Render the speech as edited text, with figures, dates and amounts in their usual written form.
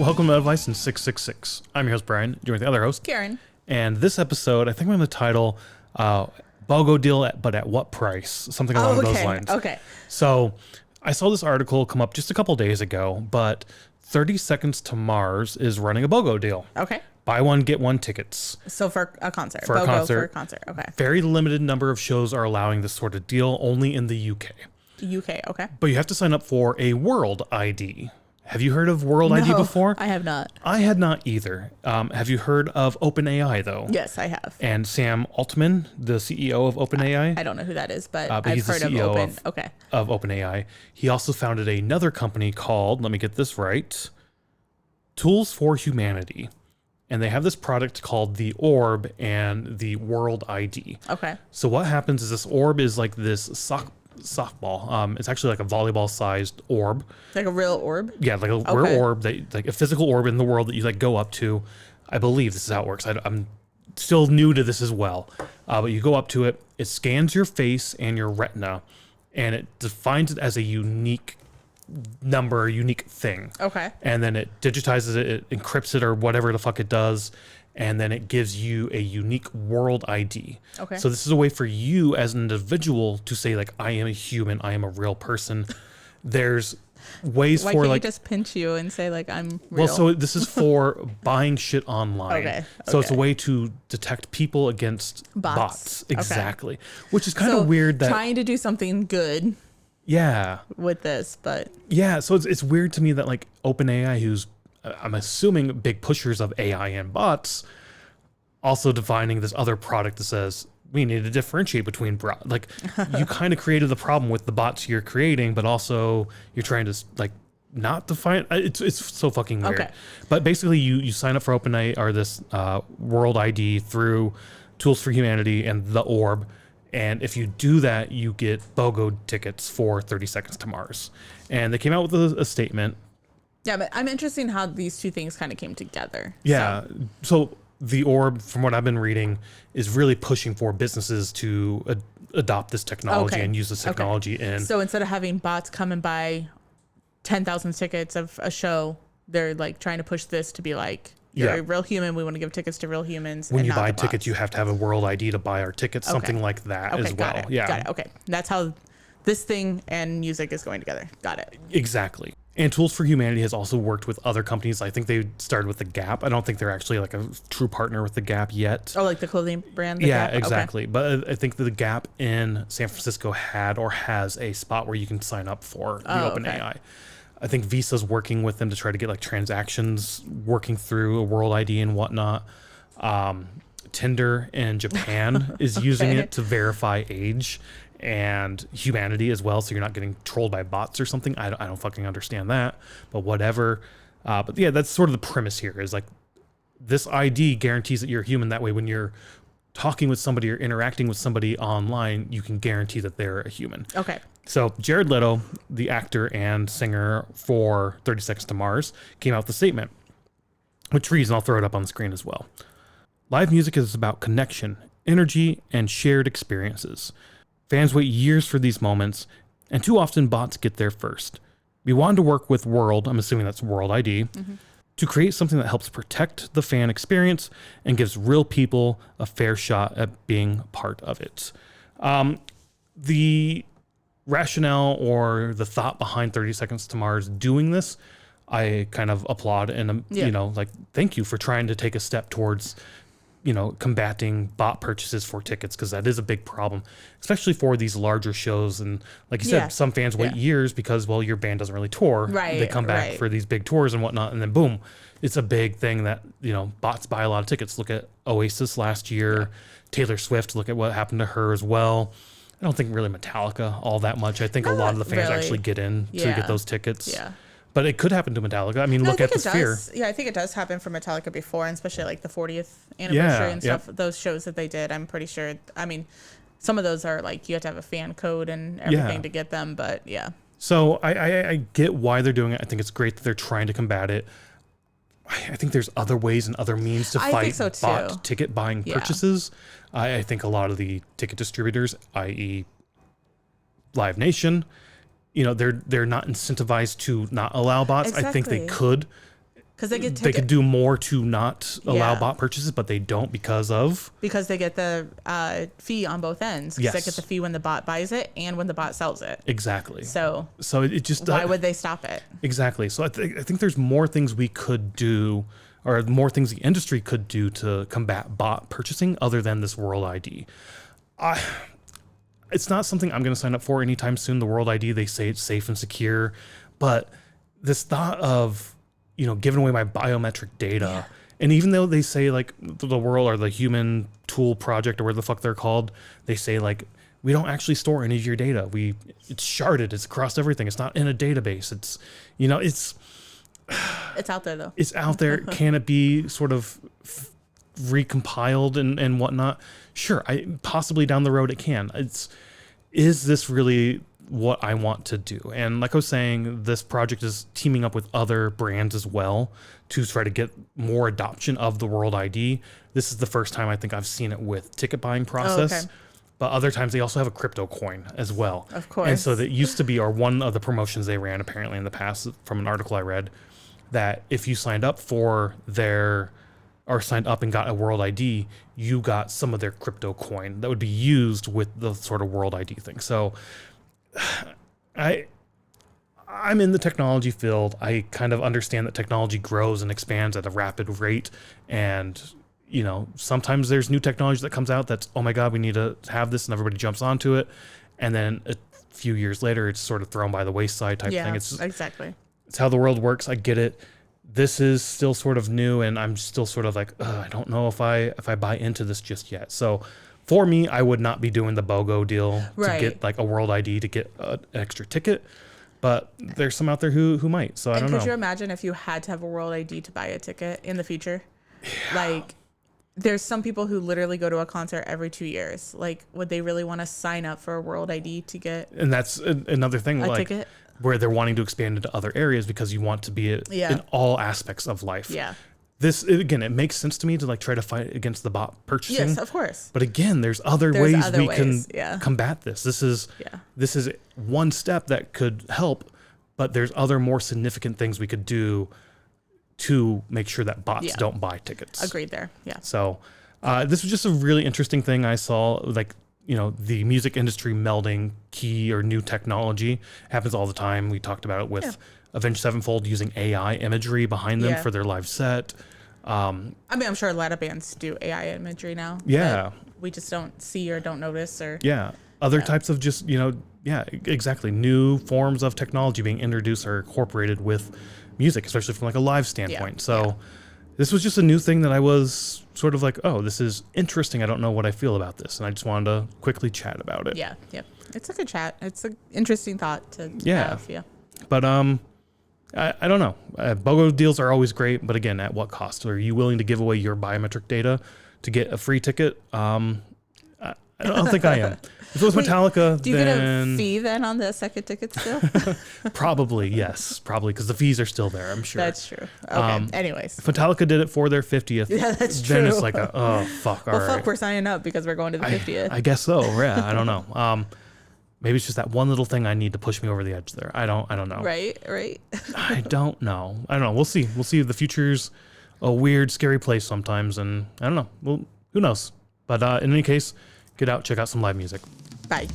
Welcome to MetalVice in 666. I'm your host, Brian, joined with the other host, Karen. And this episode, I think we're going to title BOGO deal, but at what price? Something along those lines. Okay. So I saw this article come up just a couple days ago, but 30 Seconds to Mars is running a BOGO deal. Okay. Buy one, get one tickets. So for a concert. For a concert. For a concert. Okay. Very limited number of shows are allowing this sort of deal, only in the UK. UK, okay. But you have to sign up for a World ID. Have you heard of World ID before? I have not. I had not either. Have you heard of OpenAI, though? Yes, I have. And Sam Altman, the CEO of OpenAI? I don't know who that is, but I've he's heard the CEO of OpenAI. He also founded another company called, let me get this right, Tools for Humanity. And they have this product called the Orb and the World ID. Okay. So what happens is this orb is like this softball. It's actually like a volleyball-sized orb. Like a real orb? Yeah, like a real orb, like a physical orb in the world that you like go up to. I believe this is how it works. I'm still new to this as well. But you go up to it, it scans your face and your retina, and it defines it as a unique number, unique thing. Okay. And then it digitizes it, it encrypts it or whatever the fuck it does, and then it gives you a unique world ID. Okay. So this is a way for you as an individual to say, like, I am a human, I am a real person. There's ways Why for can't like you just pinch you and say like I'm real? well, so this is for buying shit online. Okay. So it's a way to detect people against bots. Exactly. Which is kind of weird that trying to do something good. Yeah. With this, but yeah, so it's weird to me that like OpenAI, who's I'm assuming big pushers of AI and bots, also defining this other product that says we need to differentiate between like you kind of created the problem with the bots you're creating, but also you're trying to like not define it's so fucking weird. Okay. But basically you sign up for OpenAI or this World ID through Tools for Humanity and the Orb. And if you do that, you get BOGO tickets for 30 Seconds to Mars. And they came out with a statement. Yeah, but I'm interested in how these two things kind of came together. Yeah. So the Orb, from what I've been reading, is really pushing for businesses to adopt this technology and use this technology. And so instead of having bots come and buy 10,000 tickets of a show, they're like trying to push this to be like, you're a real human. We want to give tickets to real humans. When you buy tickets, you have to have a World ID to buy our tickets, something like that as well. Got it. Okay. That's how this thing and music is going together. Got it. Exactly. And Tools for Humanity has also worked with other companies. I think they started with The Gap. I don't think they're actually like a true partner with The Gap yet. Oh, like the clothing brand? Yeah, exactly. Okay. But I think that The Gap in San Francisco had or has a spot where you can sign up for the OpenAI. I think Visa's working with them to try to get like transactions working through a World ID and whatnot. Tinder in Japan is using it to verify age and humanity as well, so you're not getting trolled by bots or something. I don't fucking understand that, but whatever. But yeah, that's sort of the premise here is like this ID guarantees that you're human. That way, when you're talking with somebody or interacting with somebody online, you can guarantee that they're a human. Okay. So Jared Leto, the actor and singer for 30 Seconds to Mars, came out with a statement, which reads, and I'll throw it up on the screen as well. Live music is about connection, energy, and shared experiences. Fans wait years for these moments, and too often bots get there first. We wanted to work with World, I'm assuming that's World ID, to create something that helps protect the fan experience and gives real people a fair shot at being part of it. The rationale or the thought behind 30 Seconds to Mars doing this, I kind of applaud and, you know, like, thank you for trying to take a step towards, you know, combating bot purchases for tickets, because that is a big problem, especially for these larger shows. And like you said, some fans wait years because, well, your band doesn't really tour. Right. They come back for these big tours and whatnot, and then boom, it's a big thing that, you know, bots buy a lot of tickets. Look at Oasis last year, Taylor Swift, look at what happened to her as well. I don't think really Metallica all that much. I think a lot of the fans actually get in to get those tickets. Yeah. But it could happen to Metallica. I mean, look at the Sphere. Yeah, I think it does happen for Metallica before, and especially like the 40th anniversary and stuff. Those shows that they did, I'm pretty sure. I mean, some of those are like you have to have a fan code and everything to get them, but yeah. So I get why they're doing it. I think it's great that they're trying to combat it. I think there's other ways and other means to fight bot ticket buying purchases. I think a lot of the ticket distributors, i.e. Live Nation, you know, they're not incentivized to not allow bots. I think they could Because they get they could do more to not allow bot purchases, but they don't because they get the fee on both ends. Yes. They get the fee when the bot buys it and when the bot sells it. Exactly. So it just why would they stop it? Exactly. So I think there's more things we could do, or more things the industry could do to combat bot purchasing other than this World ID. It's not something I'm going to sign up for anytime soon. The World ID, they say it's safe and secure, but this thought of giving away my biometric data. And even though they say like the World or the Human Tool Project or whatever the fuck they're called, they say like, we don't actually store any of your data. It's sharded. It's across everything. It's not in a database. It's, it's out there though. It's out there. Can it be sort of recompiled and whatnot? Sure. Possibly down the road it can. Is this really what I want to do? And like I was saying, this project is teaming up with other brands as well to try to get more adoption of the World ID. This is the first time I think I've seen it with ticket buying process. Oh, okay. But other times they also have a crypto coin as well. Of course. And so that used to be, or one of the promotions they ran apparently in the past from an article I read, that if you signed up signed up and got a World ID, you got some of their crypto coin that would be used with the sort of World ID thing. So I'm in the technology field. I kind of understand that technology grows and expands at a rapid rate. And, sometimes there's new technology that comes out that's, oh my God, we need to have this, and everybody jumps onto it. And then a few years later, it's sort of thrown by the wayside type thing. It's exactly. It's how the world works. I get it. This is still sort of new, and I'm still sort of like, I don't know if I buy into this just yet. So for me, I would not be doing the BOGO deal to get like a World ID to get an extra ticket. But there's some out there who might. So I don't know. Could you imagine if you had to have a World ID to buy a ticket in the future? Yeah. Like, there's some people who literally go to a concert every 2 years. Like, would they really want to sign up for a World ID to get? And that's another thing. A like, ticket? Where they're wanting to expand into other areas because you want to be in all aspects of life. Yeah. This, again, it makes sense to me to like try to fight against the bot purchasing. Yes, of course. But again, there's other ways we can combat this. This is one step that could help, but there's other more significant things we could do to make sure that bots don't buy tickets. Agreed there. Yeah. So this was just a really interesting thing I saw, like, the music industry melding key or new technology happens all the time. We talked about it with Avenged Sevenfold using AI imagery behind them for their live set. I'm sure a lot of bands do AI imagery now. Yeah. We just don't see or don't notice or. Yeah. Other types of just, exactly. New forms of technology being introduced or incorporated with music, especially from like a live standpoint. So this was just a new thing that I was sort of like, oh, this is interesting. I don't know what I feel about this. And I just wanted to quickly chat about it. Yeah. Yep. It's a good chat. It's an interesting thought to have. Yeah. But I don't know. BOGO deals are always great. But again, at what cost? Are you willing to give away your biometric data to get a free ticket? I don't think I am. If it was Metallica, do you get a fee then on the second ticket still? Probably, yes. Probably, because the fees are still there, I'm sure. That's true. Okay, anyways. If Metallica did it for their 50th, that's true. Then it's like, oh, fuck, all right. Well, fuck, we're signing up because we're going to the 50th. I guess so, yeah. I don't know. Maybe it's just that one little thing I need to push me over the edge there. I don't know. Right. I don't know. We'll see. The future's a weird, scary place sometimes, and I don't know. Well, who knows? But in any case, get out, check out some live music. Bye.